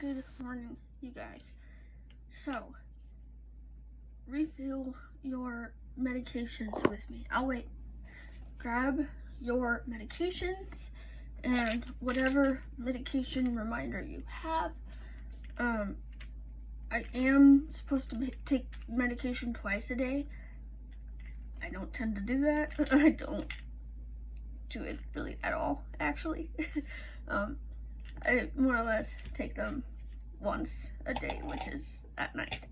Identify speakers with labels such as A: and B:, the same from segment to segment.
A: Good morning, you guys. So, refill your medications with me. I'll wait. Grab your medications and whatever medication reminder you have. I am supposed to take medication twice a day. I don't tend to do that. I don't do it really at all, actually. I more or less take them once a day, which is at night.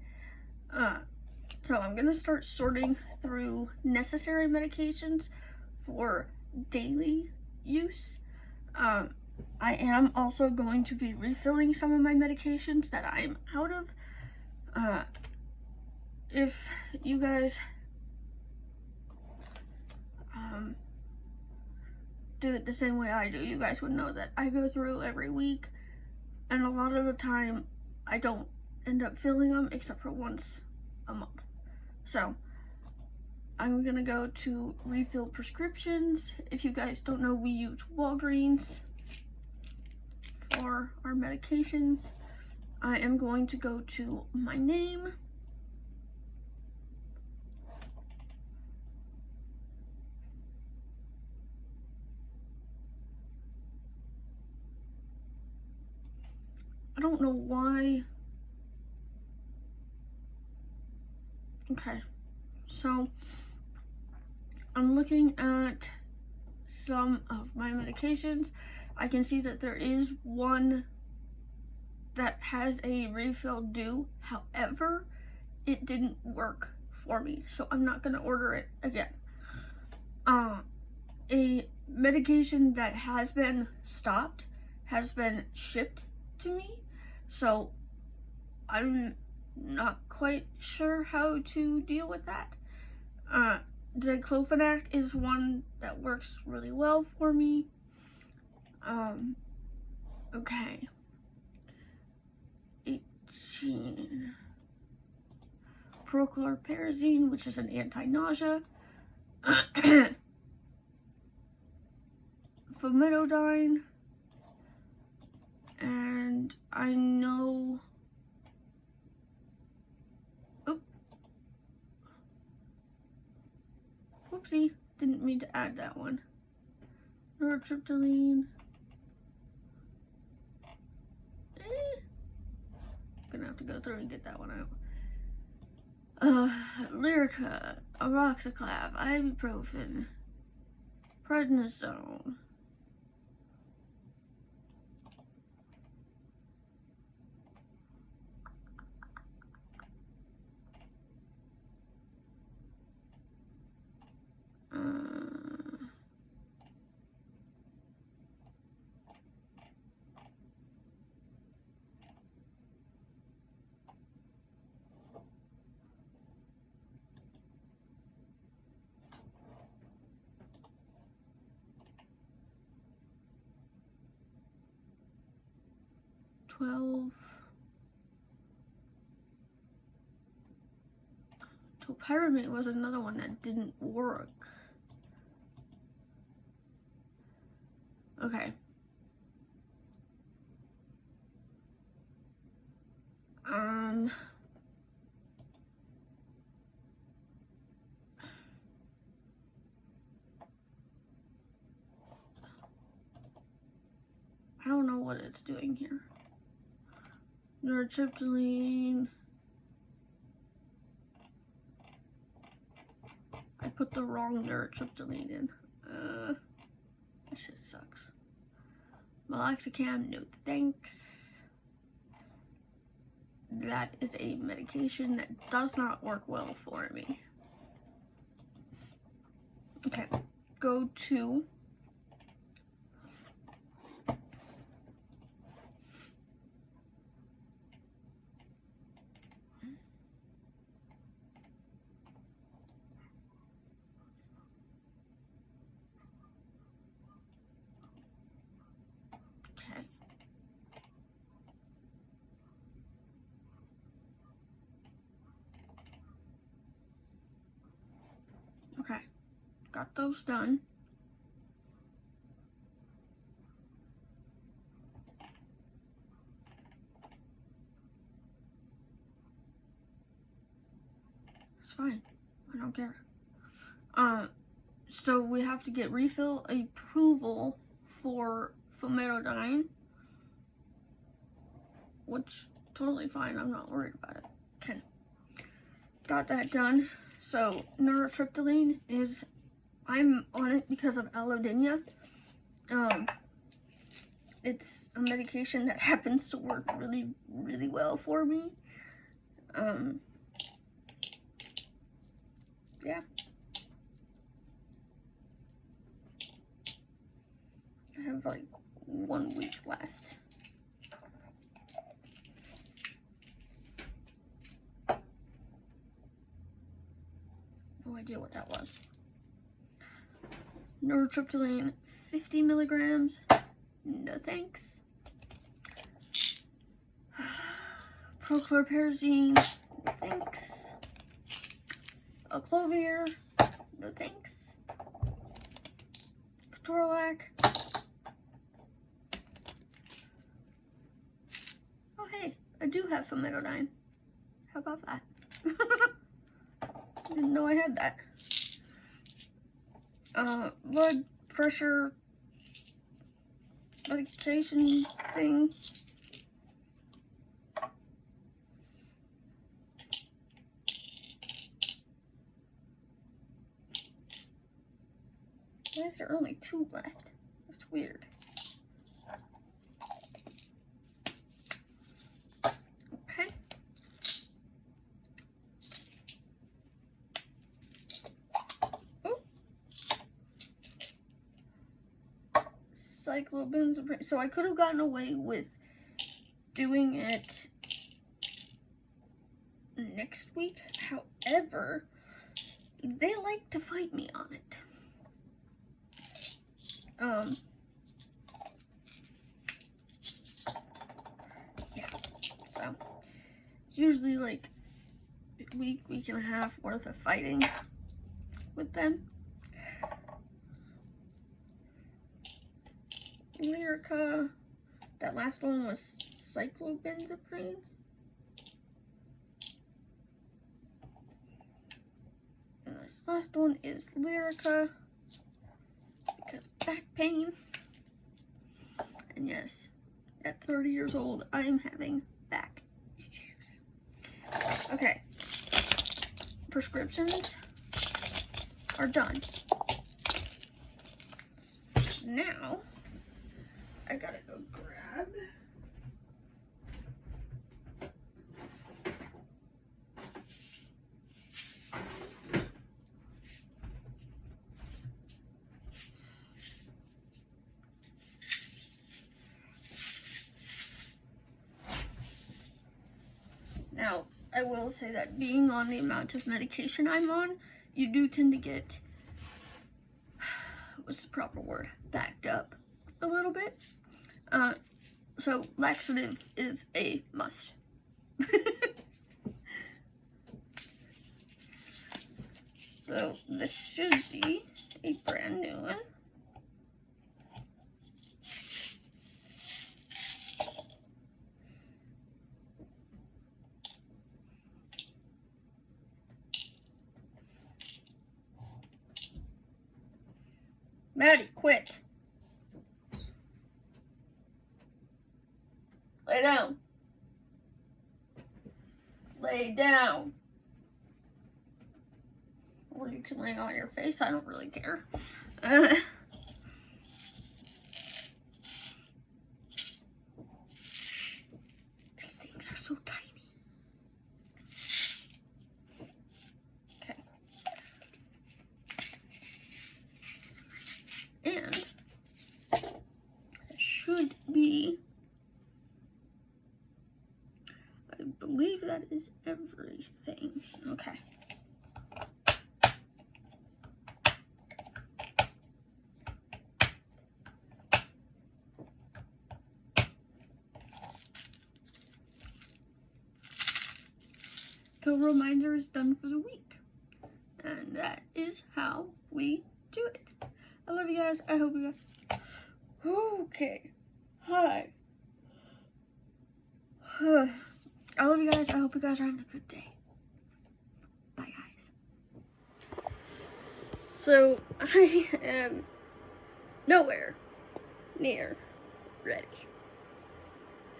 A: So I'm gonna start sorting through necessary medications for daily use. I am also going to be refilling some of my medications that I'm out of. If you guys do it the same way I do, you guys would know that I go through every week, and a lot of the time I don't end up filling them except for once a month. So I'm gonna go to refill prescriptions. If you guys don't know, we use Walgreens for our medications. I am going to go to my name. I don't know why. Okay, so I'm looking at some of my medications. I can see that there is one that has a refill due. However, it didn't work for me, so I'm not gonna order it again. A medication that has been stopped has been shipped to me, so I'm not quite sure how to deal with that. Diclofenac is one that works really well for me. Okay. 18. Prochlorperazine, which is an anti-nausea. Famotidine. And I know... Whoopsie, didn't mean to add that one. Nortriptyline. Gonna have to go through and get that one out. Lyrica, amoxiclav, ibuprofen, prednisone. Topiramate was another one that didn't work. Okay. I don't know what it's doing here. Nortriptyline. I put the wrong nortriptyline in. This shit sucks. Meloxicam, no thanks. That is a medication that does not work well for me. Okay, go to Okay, got those done. It's fine. I don't care. So we have to get refill approval for famotidine, which totally fine. I'm not worried about it. Okay, got that done. So neurotriptyline is, I'm on it because of allodynia. It's a medication that happens to work really, really well for me. Yeah. I have like 1 week left. No idea what that was. Neurotriptyline, 50 milligrams. No thanks. Prochlorperazine, no thanks. Aclovir, no thanks. Ketorolac. Oh hey, I do have famotidine. How about that? Didn't know I had that. Blood pressure medication thing. Why is there only 2 left? That's weird. Okay. Oh. Cyclobenzaprine. So I could have gotten away with doing it next week. However, they like to fight me on it. Yeah, so it's usually like a week and a half worth of fighting with them. Lyrica, that last one was cyclobenzaprine. And this last one is Lyrica, because back pain. And yes, at 30 years old, I am having back issues. Okay, prescriptions are done. Now, I gotta go grab Now, I will say that being on the amount of medication I'm on, you do tend to get, what's the proper word, backed up a little bit. So laxative is a must. So this should be a brand new one. Maddie, quit. Lay down. Lay down. Or you can lay on your face. I don't really care. These things are so tiny. Okay. And it should be, I believe that is everything. Okay. Pill reminder is done for the week. And that is how we do it. I love you guys. I hope you guys. Okay. Hi. I love you guys. I hope you guys are having a good day. Bye, guys. So, I am nowhere near ready.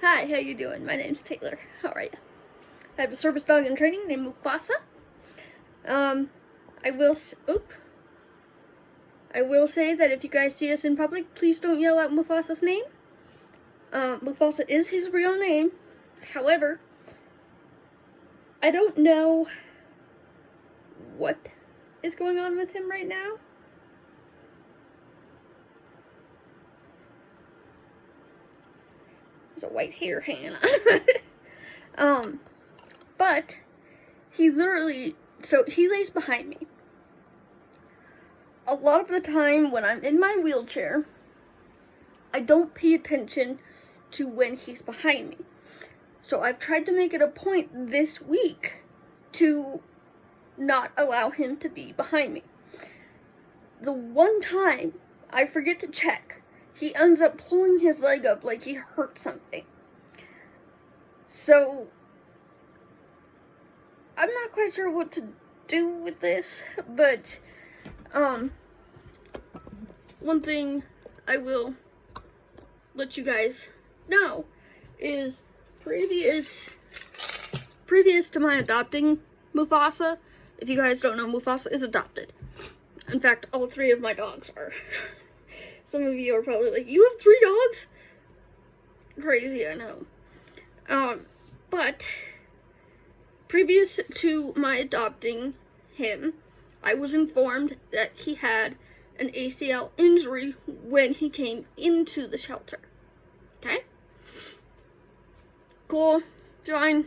A: Hi, how you doing? My name's Taylor. How are you? I have a service dog in training named Mufasa. I will say that if you guys see us in public, please don't yell out Mufasa's name. Mufasa is his real name. However, I don't know what is going on with him right now. There's a white hair hanging on. But he literally, so he lays behind me. A lot of the time when I'm in my wheelchair, I don't pay attention to when he's behind me. So I've tried to make it a point this week to not allow him to be behind me. The one time I forget to check, he ends up pulling his leg up like he hurt something. So I'm not quite sure what to do with this, but one thing I will let you guys know is previous to my adopting Mufasa, if you guys don't know, Mufasa is adopted. In fact, all 3 of my dogs are. Some of you are probably like, you have 3 dogs? Crazy, I know. But previous to my adopting him, I was informed that he had an ACL injury when he came into the shelter. Okay? Cool, fine,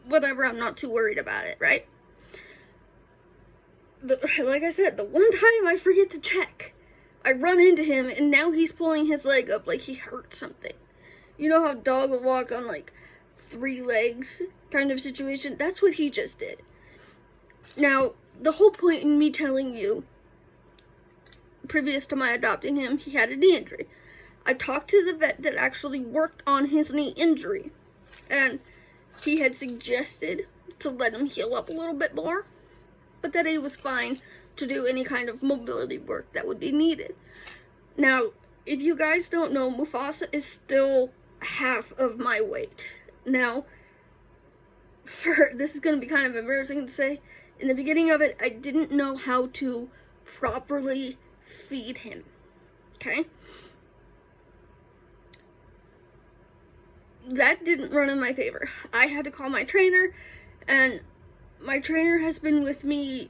A: whatever, I'm not too worried about it, right? Like I said, the one time I forget to check, I run into him, and now he's pulling his leg up like he hurt something. You know how a dog will walk on, like, 3 legs kind of situation? That's what he just did. Now, the whole point in me telling you, previous to my adopting him, he had a knee injury. I talked to the vet that actually worked on his knee injury, and he had suggested to let him heal up a little bit more, but that he was fine to do any kind of mobility work that would be needed. Now, if you guys don't know, Mufasa is still half of my weight. Now, this is going to be kind of embarrassing to say, in the beginning of it, I didn't know how to properly feed him. Okay? That didn't run in my favor. I had to call my trainer, and my trainer has been with me.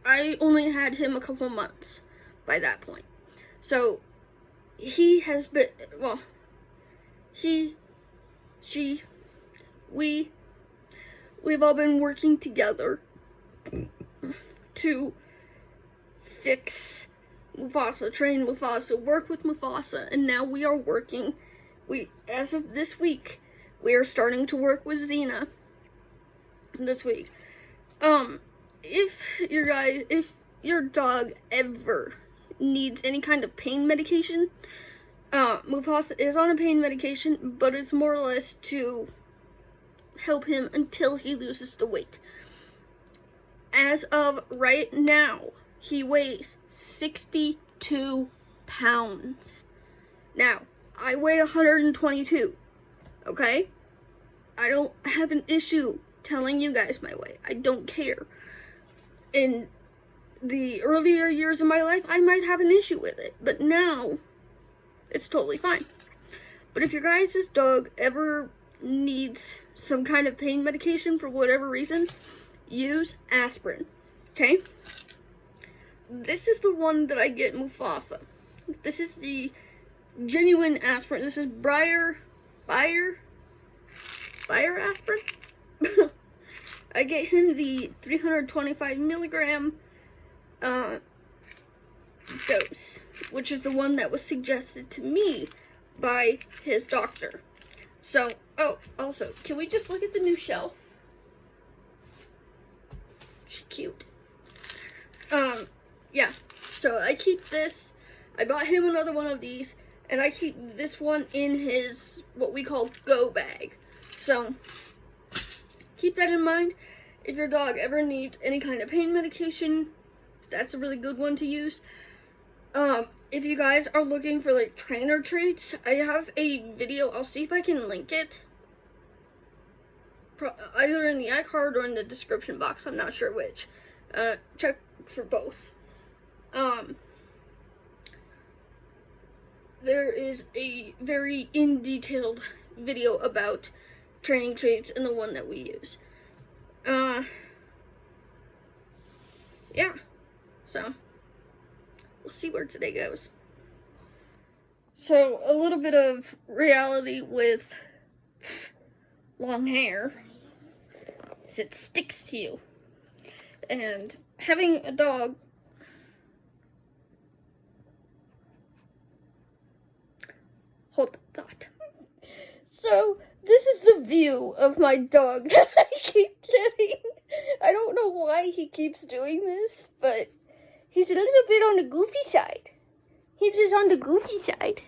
A: I only had him a couple months by that point. So, he has been, well, we've all been working together to fix Mufasa, train Mufasa, work with Mufasa, and now we are working. As of this week, we are starting to work with Xena this week. If your dog ever needs any kind of pain medication, Mufasa is on a pain medication, but it's more or less to help him until he loses the weight. As of right now, he weighs 62 pounds. Now, I weigh 122, okay? I don't have an issue telling you guys my weight. I don't care. In the earlier years of my life, I might have an issue with it, but now, it's totally fine. But if your guys' dog ever needs some kind of pain medication for whatever reason, use aspirin, okay? This is the one that I get Mufasa. This is the genuine aspirin. This is Bayer aspirin. I get him the 325 milligram dose, which is the one that was suggested to me by his doctor. So, oh, also, can we just look at the new shelf? She's cute. Yeah, so I keep this. I bought him another one of these, and I keep this one in his, what we call, go bag. So, keep that in mind. If your dog ever needs any kind of pain medication, That's a really good one to use. If you guys are looking for like trainer treats, I have a video. I'll see if I can link it. Either in the iCard or in the description box. I'm not sure which. Check for both. There is a very in-detailed video about training treats and the one that we use. Yeah. So, we'll see where today goes. So, a little bit of reality with long hair is it sticks to you. And having a dog, hold the thought. So, this is the view of my dog that I keep getting. I don't know why he keeps doing this, but he's a little bit on the goofy side. He's just on the goofy side.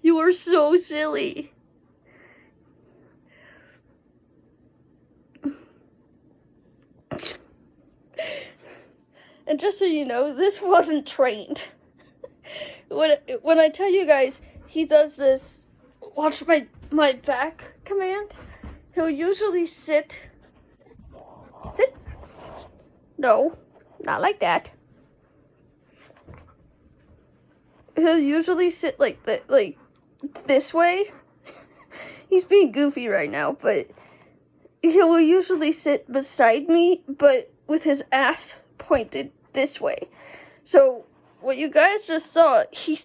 A: You are so silly. And just so you know, this wasn't trained. When I tell you guys, he does this, watch my back command, he'll usually sit, no, not like that. He'll usually sit like this way. He's being goofy right now, but he will usually sit beside me, but with his ass pointed this way. So, what you guys just saw, he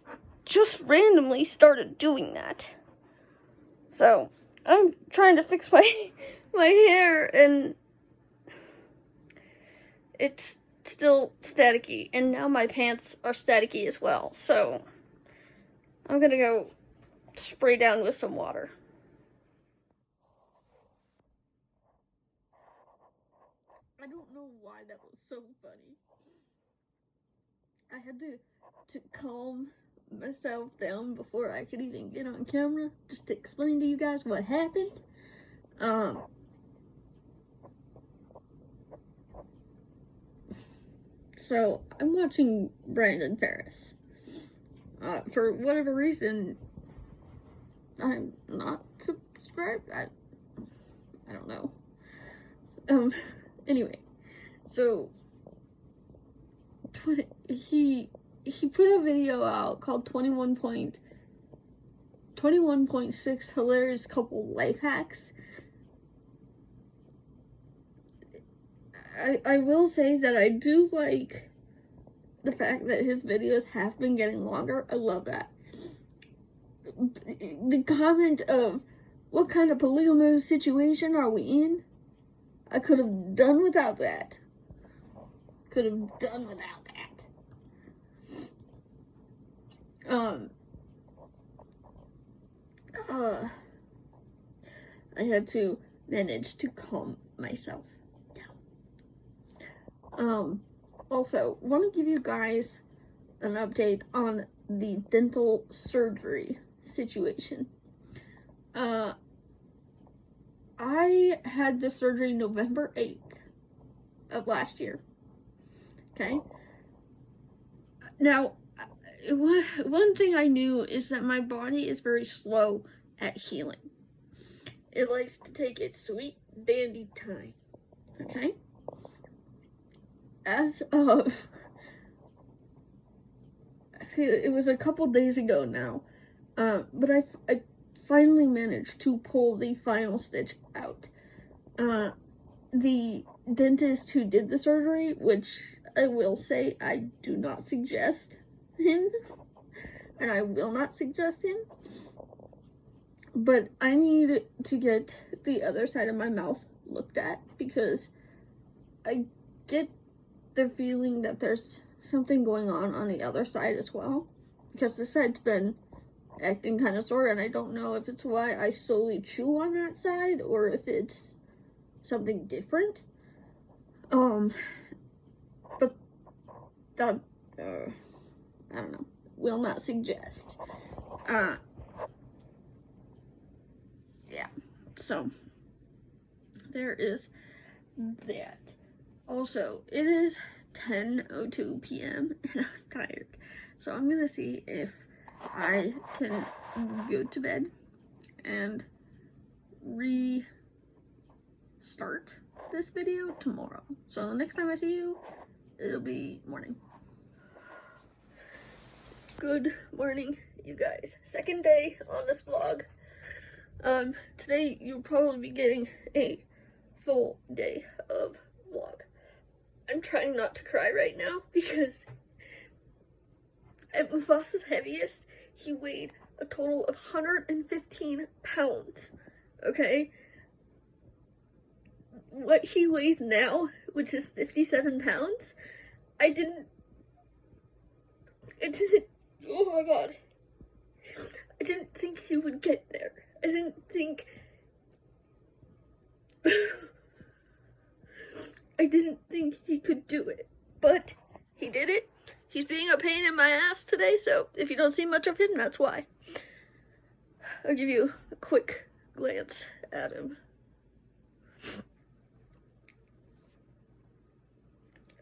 A: just randomly started doing that. So, I'm trying to fix my hair, and it's still staticky, and now my pants are staticky as well. So, I'm gonna go spray down with some water. I don't know why that was so funny. I had to calm myself down before I could even get on camera, just to explain to you guys what happened. So, I'm watching Brandon Ferris. For whatever reason, I'm not subscribed. I don't know. Anyway, so he put a video out called 21.6 hilarious couple life hacks. I will say that I do like the fact that his videos have been getting longer. I love that. The comment of, what kind of polyamorous situation are we in? I could have done without that. I had to manage to calm myself down. Also, want to give you guys an update on the dental surgery situation. I had the surgery November 8th of last year. Okay? Now, one thing I knew is that my body is very slow at healing. It likes to take its sweet dandy time. Okay? As of, it was a couple days ago now, but I finally managed to pull the final stitch out. The dentist who did the surgery, which I will say I do not suggest him, and I will not suggest him, but I need to get the other side of my mouth looked at, because I get the feeling that there's something going on the other side as well, because this side's been acting kind of sore, and I don't know if it's why I solely chew on that side or if it's something different. But that, I don't know, will not suggest. Yeah, so there is that. Also, it is 10:02 p.m. and I'm tired. So I'm gonna see if I can go to bed and restart this video tomorrow. So the next time I see you, it'll be morning. Good morning, you guys. Second day on this vlog. Today you'll probably be getting a full day of vlog. I'm trying not to cry right now because at Mufasa's heaviest, he weighed a total of 115 pounds, okay? What he weighs now, which is 57 pounds, oh my god. I didn't think he would get there. I didn't think he could do it, but he did it. He's being a pain in my ass today, so if you don't see much of him, that's why. I'll give you a quick glance at him.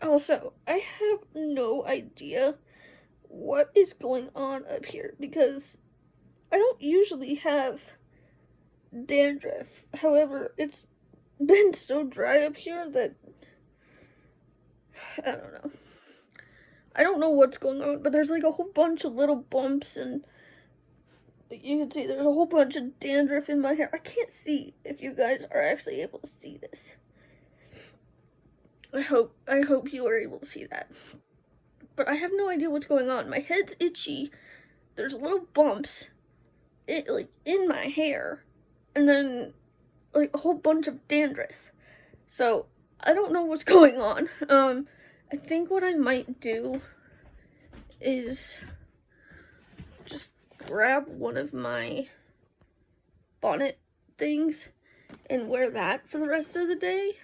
A: Also, I have no idea what is going on up here because I don't usually have dandruff. However, it's been so dry up here that I don't know. I don't know what's going on, but there's like a whole bunch of little bumps and you can see there's a whole bunch of dandruff in my hair. I can't see if you guys are actually able to see this. I hope you are able to see that. But I have no idea what's going on. My head's itchy. There's little bumps in my hair. And then like a whole bunch of dandruff. So I don't know what's going on. I think what I might do is just grab one of my bonnet things and wear that for the rest of the day.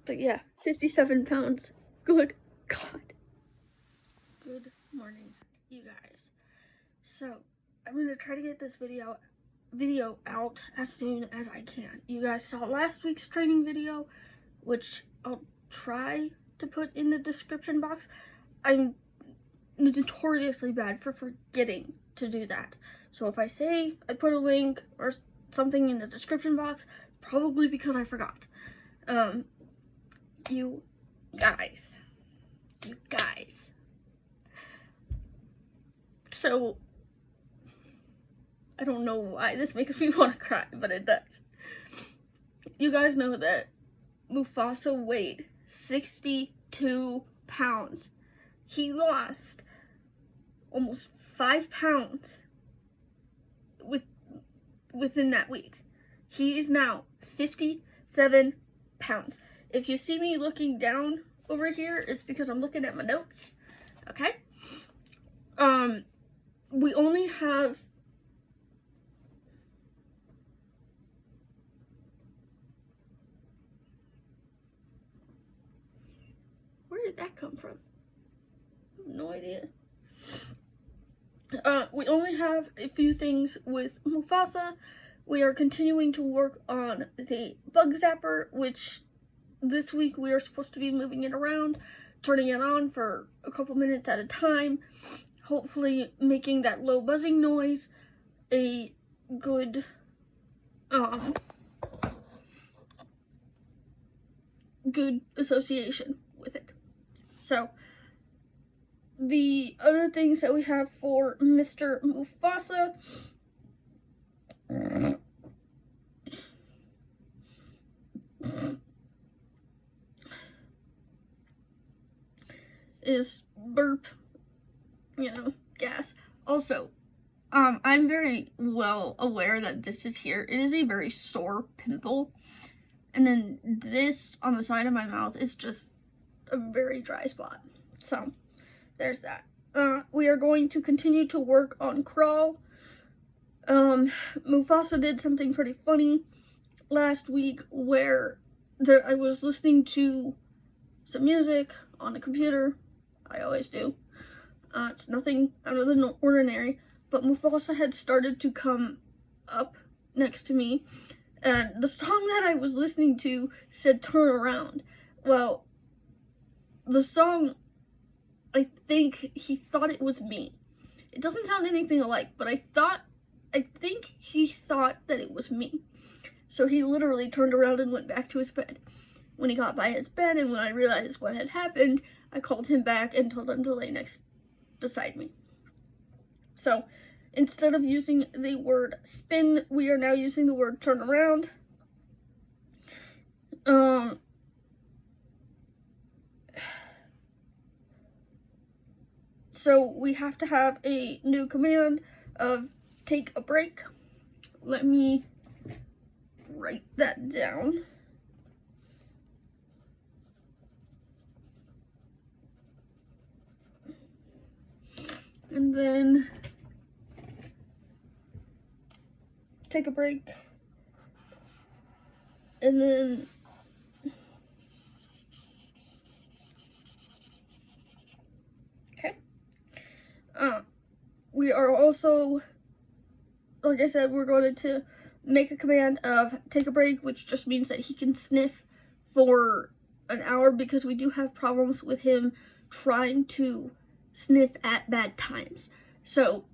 A: But yeah, 57 pounds. Good God. Good morning, you guys. So, I'm gonna try to get this video out as soon as I can. You guys saw last week's training video, which I'll try to put in the description box. I'm notoriously bad for forgetting to do that. So if I say I put a link or something in the description box, probably because I forgot. You guys. So, I don't know why this makes me want to cry, but it does. You guys know that Mufasa weighed 62 pounds. He lost almost 5 pounds within that week. He is now 57 pounds. If you see me looking down over here, it's because I'm looking at my notes. Okay? We only have where did that come from? I have no idea. We only have a few things with Mufasa. We are continuing to work on the bug zapper, which this week we are supposed to be moving it around, turning it on for a couple minutes at a time, hopefully making that low buzzing noise a good good association with it. So the other things that we have for Mr. Mufasa is burp, gas. Also, I'm very well aware that this is here. It is a very sore pimple. And then this on the side of my mouth is just a very dry spot. So, there's that. We are going to continue to work on Crawl. Mufasa did something pretty funny last week where I was listening to some music on the computer. I always do. It's nothing out of the ordinary, but Mufasa had started to come up next to me, And the song that I was listening to said turn around. Well, the song, I think he thought it was me. It doesn't sound anything alike, but I think he thought that it was me. So he literally turned around and went back to his bed. When he got by his bed and when I realized what had happened, I called him back and told him to lay next beside me. So instead of using the word spin, we are now using the word turn around. So we have to have a new command of take a break. Let me write that down. And then take a break. And then we are also, like I said, we're going to make a command of take a break, which just means that he can sniff for an hour, because we do have problems with him trying to sniff at bad times. So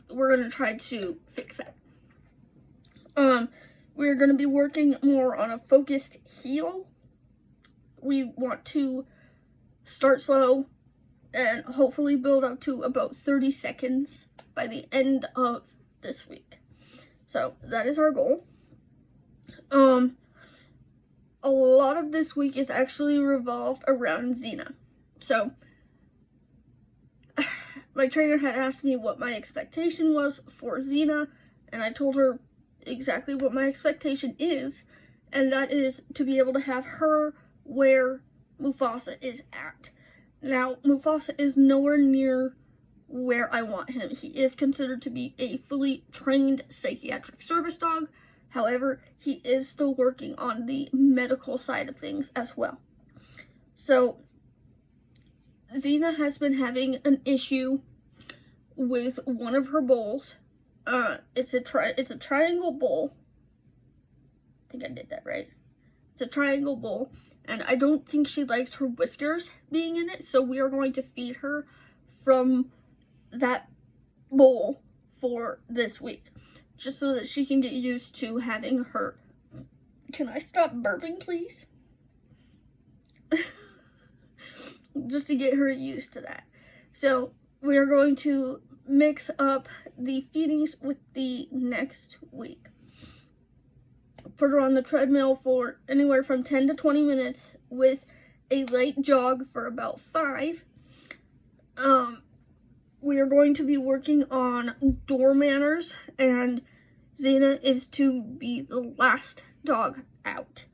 A: we're going to try to fix that. We're going to be working more on a focused heel. We want to start slow and hopefully build up to about 30 seconds by the end of this week. So that is our goal. A lot of this week is actually revolved around Xena. So my trainer had asked me what my expectation was for Xena, and I told her exactly what my expectation is, and that is to be able to have her where Mufasa is at. Now, Mufasa is nowhere near where I want him. He is considered to be a fully trained psychiatric service dog. However, he is still working on the medical side of things as well. So, Xena has been having an issue with one of her bowls. It's a triangle bowl. I think I did that right. It's a triangle bowl, and I don't think she likes her whiskers being in it, so we are going to feed her from that bowl for this week, just so that she can get used to having her. Can I stop burping, please? Just to get her used to that. So we are going to mix up the feedings with the next week. Put her on the treadmill for anywhere from 10 to 20 minutes with a light jog for about 5. We are going to be working on door manners, and Xena is to be the last dog out.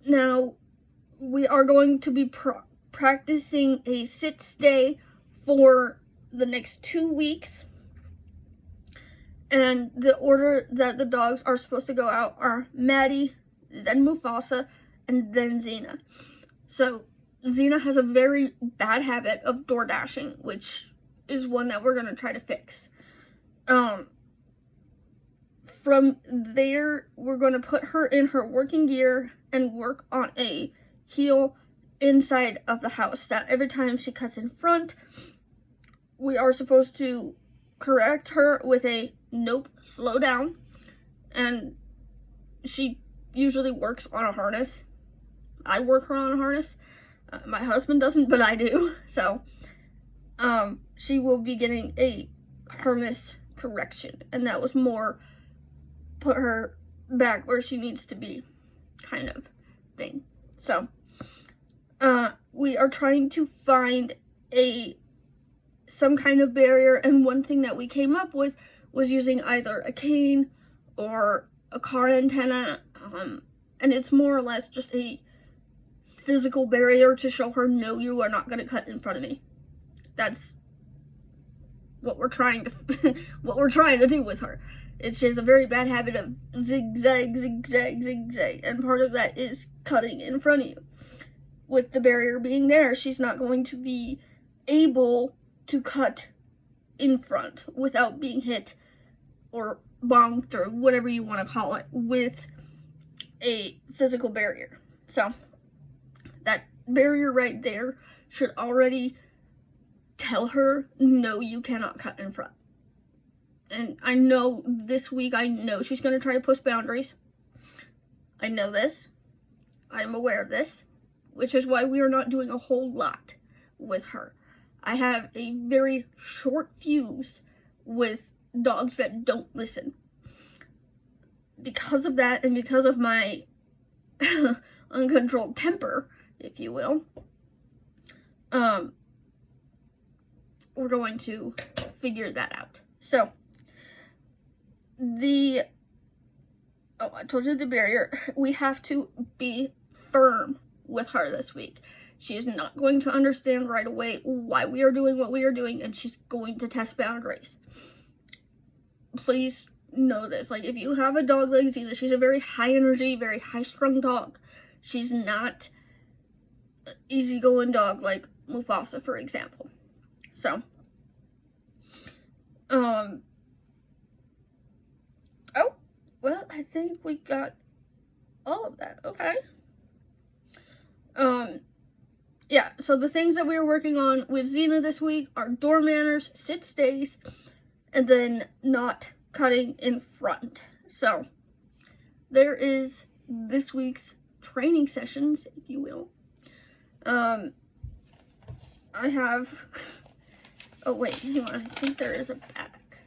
A: Now, we are going to be practicing a sit-stay for the next 2 weeks. And the order that the dogs are supposed to go out are Maddie, then Mufasa, and then Xena. So, Xena has a very bad habit of door dashing, which is one that we're going to try to fix. From there, we're going to put her in her working gear and work on a heel inside of the house. That every time she cuts in front, we are supposed to correct her with a nope, slow down. And she usually works on a harness. I work her on a harness. My husband doesn't, but I do. So, she will be getting a harness correction. And that was more put her back where she needs to be kind of thing. So, we are trying to find some kind of barrier, and one thing that we came up with was using either a cane or a car antenna, and it's more or less just a physical barrier to show her, no, you are not going to cut in front of me. That's what we're trying to do with her. She has a very bad habit of zigzag, zigzag, zigzag, and part of that is cutting in front of you. With the barrier being there, she's not going to be able to cut in front without being hit or bonked, or whatever you want to call it, with a physical barrier. So that barrier right there should already tell her, no, you cannot cut in front. And I know this week, I know she's going to try to push boundaries. I know this. I'm aware of this, which is why we are not doing a whole lot with her. I have a very short fuse with dogs that don't listen. Because of that, and because of my uncontrolled temper, if you will, we're going to figure that out. So, I told you the barrier. We have to be firm with her this week. She is not going to understand right away why we are doing what we are doing, and she's going to test boundaries. Please know this. Like, if you have a dog like Xena, she's a very high energy, very high strung dog. She's not an easygoing dog like Mufasa, for example. So, oh, well, I think we got all of that. Okay. Yeah, so the things that we were working on with Xena this week are door manners, sit stays, and then not cutting in front. So, there is this week's training sessions, if you will. I have, oh wait, hang on, I think there is a back.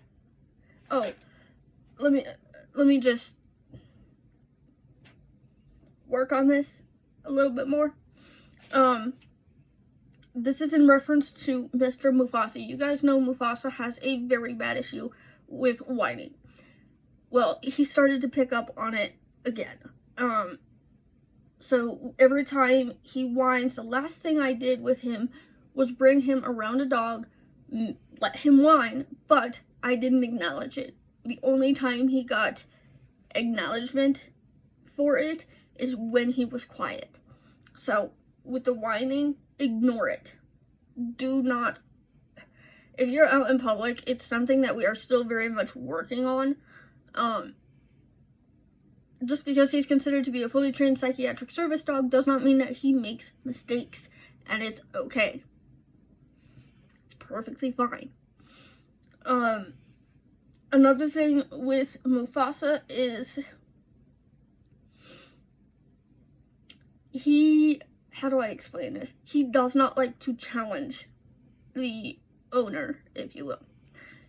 A: Oh, let me just work on this a little bit more. This is in reference to Mr. Mufasa. You guys know Mufasa has a very bad issue with whining. Well, he started to pick up on it again. So every time he whines, the last thing I did with him was bring him around a dog, let him whine, but I didn't acknowledge it. The only time he got acknowledgement for it is when he was quiet. So, with the whining, ignore it. Do not, if you're out in public, it's something that we are still very much working on. Just because he's considered to be a fully trained psychiatric service dog does not mean that he makes mistakes, and it's okay. It's perfectly fine. Another thing with Mufasa is how do I explain this? He does not like to challenge the owner, if you will.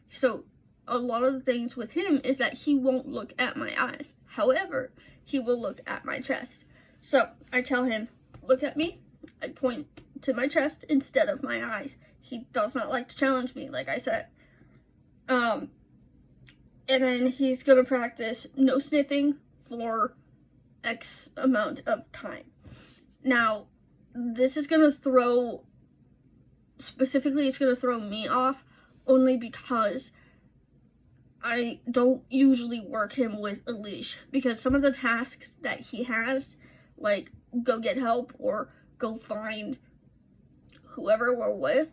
A: So, a lot of the things with him is that he won't look at my eyes. However, he will look at my chest. So, I tell him, look at me. I point to my chest instead of my eyes. He does not like to challenge me, like I said. And then he's going to practice no sniffing for X amount of time. Now, this is going to throw, specifically it's going to throw me off, only because I don't usually work him with a leash, because some of the tasks that he has, like go get help or go find whoever we're with,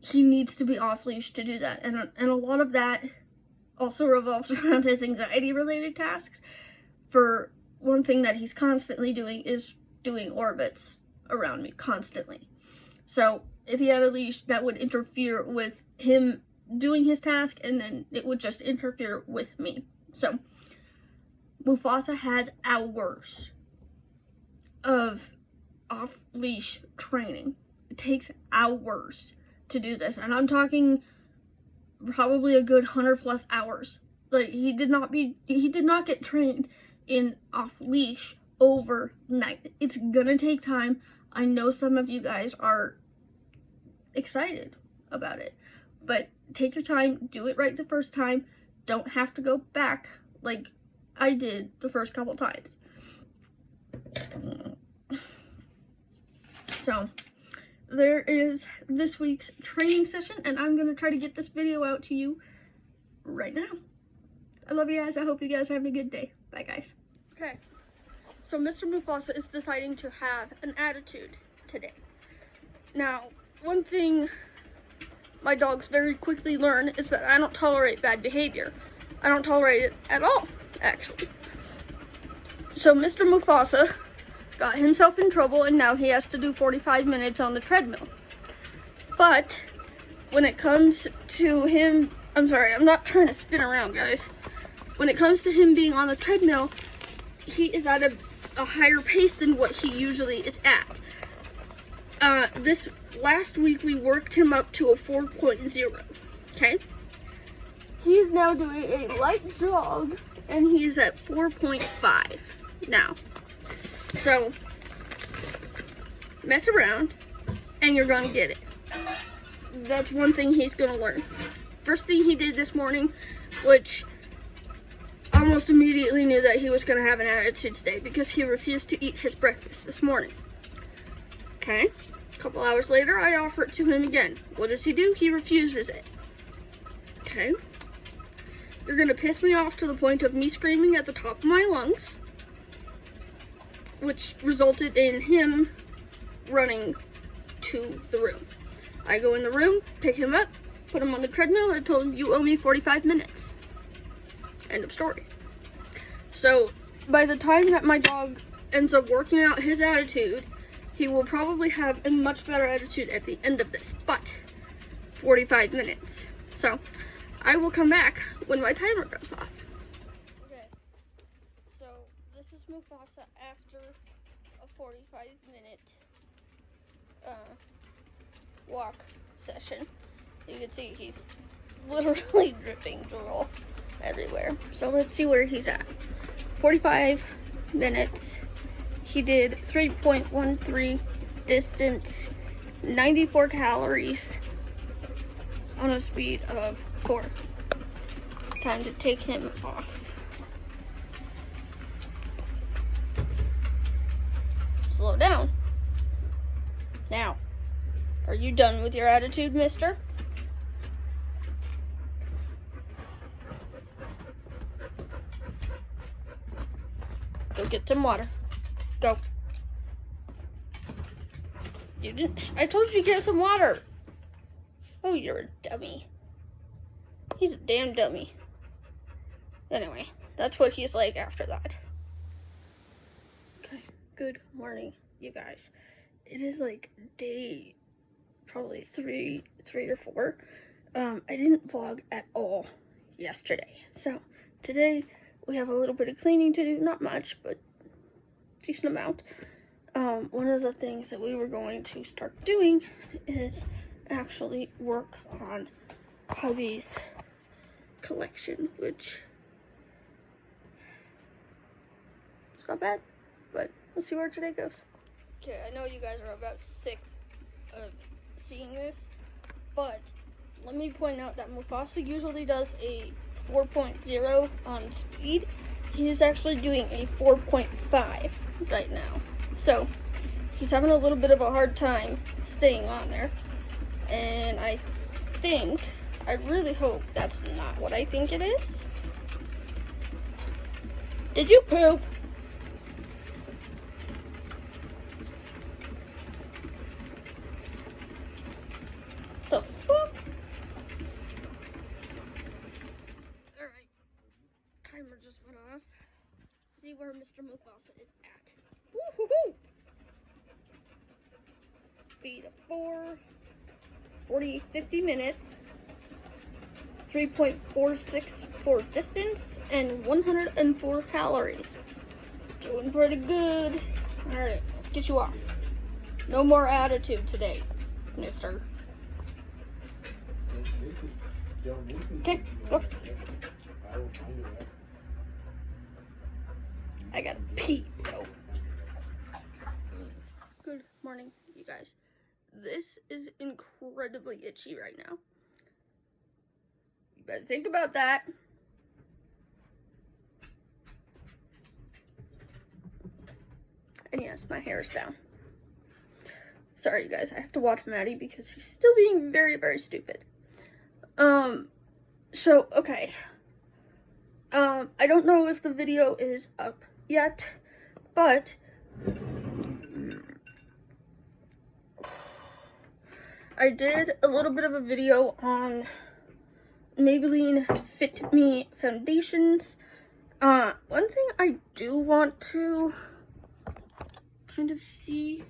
A: he needs to be off leash to do that. And a lot of that also revolves around his anxiety related tasks. For one thing that he's constantly doing is doing orbits around me constantly. So if he had a leash, that would interfere with him doing his task, and then it would just interfere with me. So Mufasa has hours of off-leash training. It takes hours to do this, and I'm talking probably a good 100+ hours. Like, he did not get trained in off-leash overnight. It's gonna take time. I know some of you guys are excited about it, but take your time, do it right the first time. Don't have to go back like I did the first couple times. So, there is this week's training session, and I'm going to try to get this video out to you right now. I love you guys. I hope you guys are having a good day. Bye, guys. Okay, so Mr. Mufasa is deciding to have an attitude today. Now, one thing my dogs very quickly learn is that I don't tolerate bad behavior. I don't tolerate it at all, actually. So Mr. Mufasa got himself in trouble, and now he has to do 45 minutes on the treadmill. But when it comes to him, I'm sorry, I'm not trying to spin around, guys. When it comes to him being on the treadmill, he is at a higher pace than what he usually is at. This last week we worked him up to a 4.0, okay? He's now doing a light jog, and he's at 4.5 now. So, mess around, and you're gonna get it. That's one thing he's gonna learn. First thing he did this morning, which almost immediately knew that he was gonna have an attitude today because he refused to eat his breakfast this morning. Okay, a couple hours later, I offer it to him again. What does he do? He refuses it. Okay, you're gonna piss me off to the point of me screaming at the top of my lungs, which resulted in him running to the room. I go in the room, pick him up, put him on the treadmill, and I told him, you owe me 45 minutes. End of story. So, by the time that my dog ends up working out his attitude, he will probably have a much better attitude at the end of this, but 45 minutes. So, I will come back when my timer goes off. Okay, so this is Mufasa after a 45-minute walk session. You can see he's literally dripping drool everywhere. So let's see where he's at. 45 minutes. He did 3.13 distance, 94 calories on a speed of 4. Time to take him off. Slow down. Now, are you done with your attitude, mister? Go get some water. Go. You didn't. I told you to get some water. Oh, you're a dummy. He's a damn dummy. Anyway, that's what he's like after that. Okay, good morning, you guys. It is like day probably three or 4. I didn't vlog at all yesterday. So today we have a little bit of cleaning to do, not much, but decent amount. One of the things that we were going to start doing is actually work on hubby's collection, which it's not bad, but we'll see where today goes. Okay, I know you guys are about sick of seeing this, but let me point out that Mufasa usually does a 4.0 on speed. He is actually doing a 4.5 right now. So he's having a little bit of a hard time staying on there. And I really hope that's not what I think it is. Did you poop? The fuck? Alright. Timer just went off. See where Mr. Mufasa is at. Woo-hoo-hoo! Speed of 4, 50 minutes, 3.46 for distance, and 104 calories. Doing pretty good. Alright, let's get you off. No more attitude today, mister. Okay, go. I gotta pee, bro. Good morning, you guys. This is incredibly itchy right now. You better think about that. And yes, my hair is down. Sorry, you guys. I have to watch Maddie because she's still being very, very stupid. So, okay. I don't know if the video is up yet, but I did a little bit of a video on Maybelline Fit Me Foundations. One thing I do want to kind of see,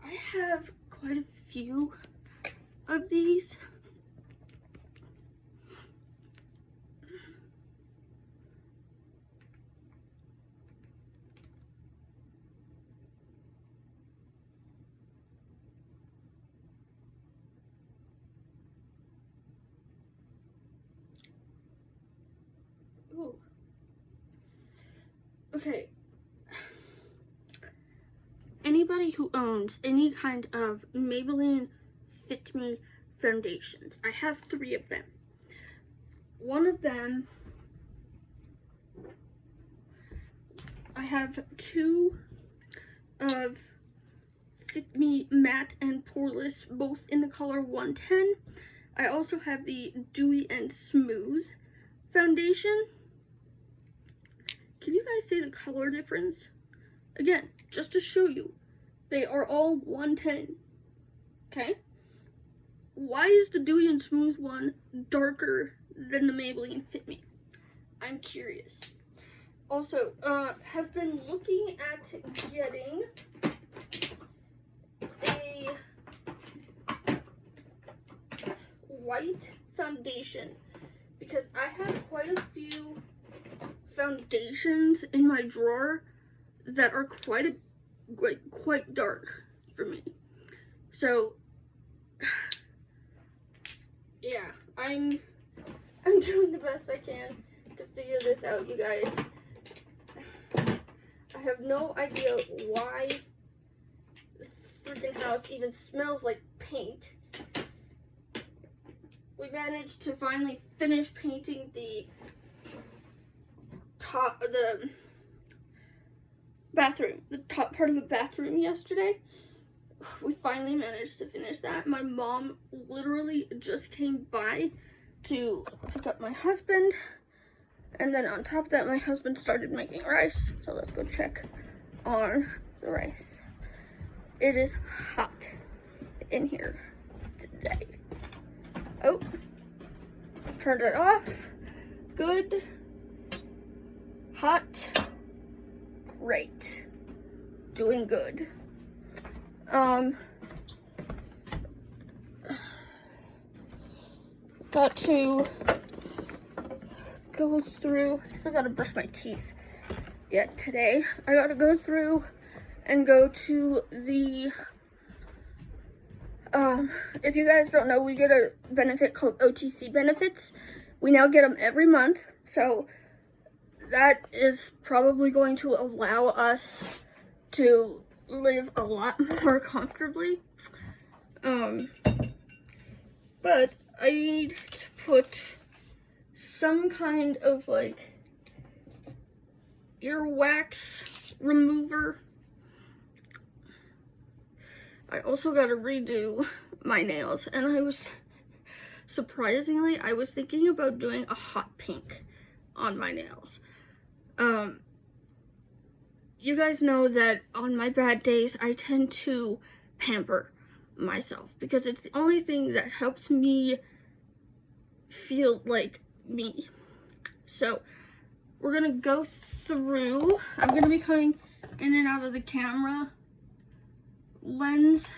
A: I have quite a few of these. Ooh. Okay. Anybody who owns any kind of Maybelline Fit Me Foundations, I have 3 of them. One of them, I have 2 of Fit Me Matte and Poreless, both in the color 110. I also have the Dewy and Smooth foundation. Can you guys see the color difference? Again, just to show you, they are all 110. Okay? Why is the Dewy and Smooth one darker than the Maybelline Fit Me? I'm curious. Also, have been looking at getting a white foundation because I have quite a few foundations in my drawer that are quite dark for me. So yeah, I'm doing the best I can to figure this out, you guys. I have no idea why this freaking house even smells like paint. We managed to finally finish painting the bathroom, the top part of the bathroom yesterday. We finally managed to finish that. My mom literally just came by to pick up my husband. And then on top of that, my husband started making rice. So let's go check on the rice. It is hot in here today. Oh, turned it off. Good. Hot. Great. Doing good. Got to go through, I still gotta brush my teeth yet today. I gotta go through and go to the, if you guys don't know, we get a benefit called OTC benefits. We now get them every month, so that is probably going to allow us to live a lot more comfortably. But I need to put some kind of like earwax remover. I also got to redo my nails, and I was thinking about doing a hot pink on my nails. You guys know that on my bad days, I tend to pamper myself because it's the only thing that helps me feel like me. So we're gonna go through. I'm gonna be coming in and out of the camera lens.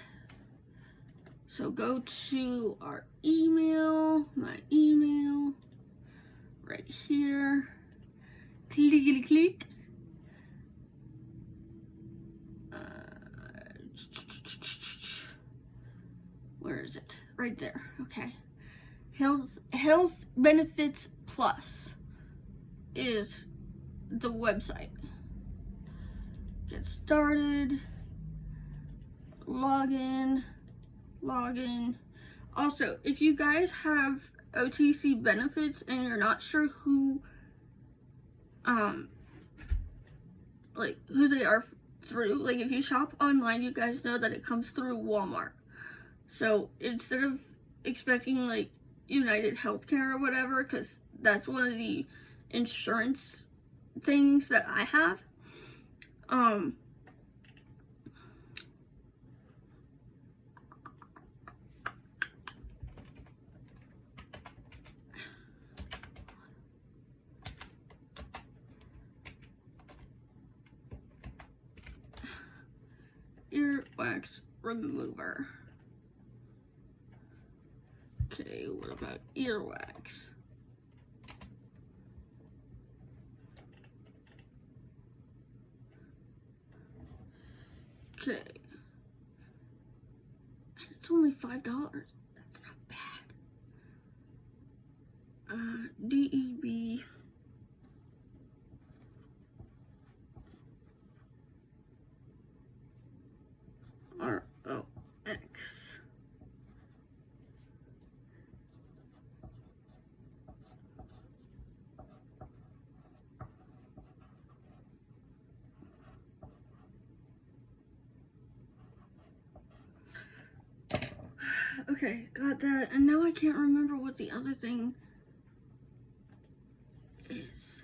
A: So go to our email, my email, right here. Clickety click. Where is it? Right there. Okay. Health Benefits Plus is the website. Get started. Login. Also, if you guys have OTC benefits and you're not sure who they are through, like if you shop online, you guys know that it comes through Walmart. So instead of expecting like United Healthcare or whatever, because that's one of the insurance things that I have, wax remover. Okay, what about earwax? Okay. And it's only $5. That's not bad. DEB. ROX. Okay, got that. And now I can't remember what the other thing is.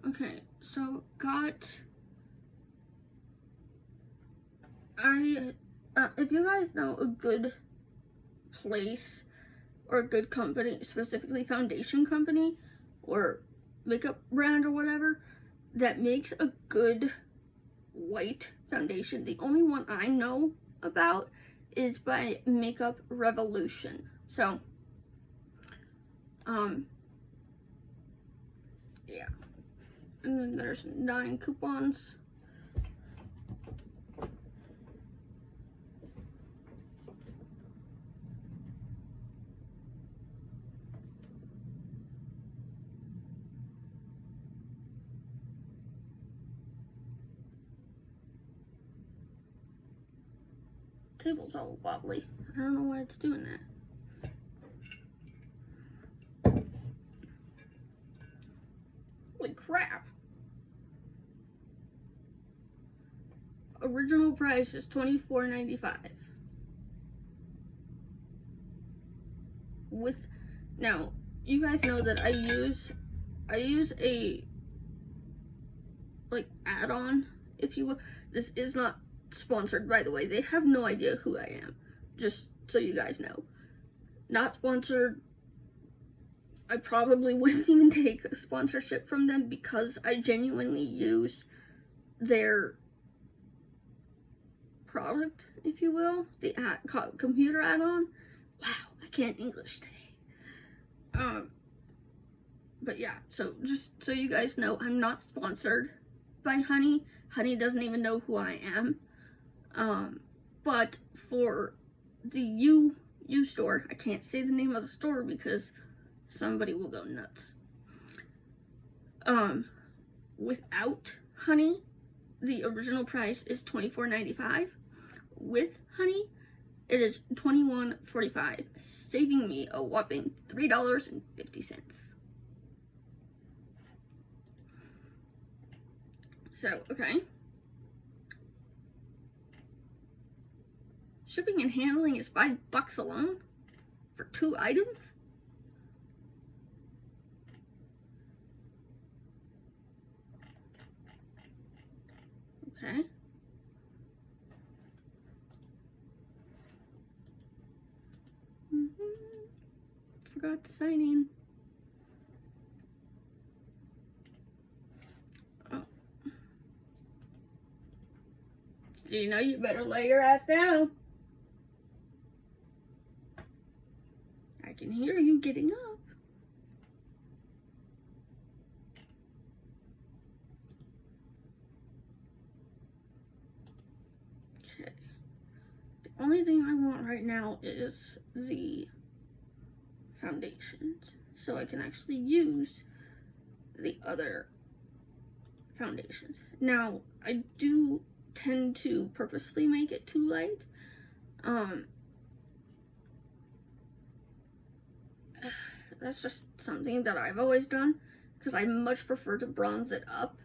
A: Okay, so got... if you guys know a good place or a good company, specifically foundation company or makeup brand or whatever, that makes a good white foundation, the only one I know about is by Makeup Revolution. So, yeah. And then there's 9 coupons. Table's all wobbly. I don't know why it's doing that. Holy crap. Original price is $24.95. With, now, you guys know that I use a, like, add-on, if you will. This is not sponsored, by the way. They have no idea who I am, just so you guys know. Not sponsored. I probably wouldn't even take a sponsorship from them because I genuinely use their product, if you will, the computer add-on. Wow, I can't English today. But yeah, so just so you guys know, I'm not sponsored by Honey. Honey doesn't even know who I am. But for the U store, I can't say the name of the store because somebody will go nuts. Without Honey, the original price is $24.95. With Honey, it is $21.45, saving me a whopping $3.50. So, okay. Shipping and handling is $5 alone for 2 items. Okay. Forgot to sign in. Oh. So you know you better lay your ass down. I can hear you getting up. Okay. The only thing I want right now is the foundations, so I can actually use the other foundations. Now, I do tend to purposely make it too light. That's just something that I've always done, because I much prefer to bronze it up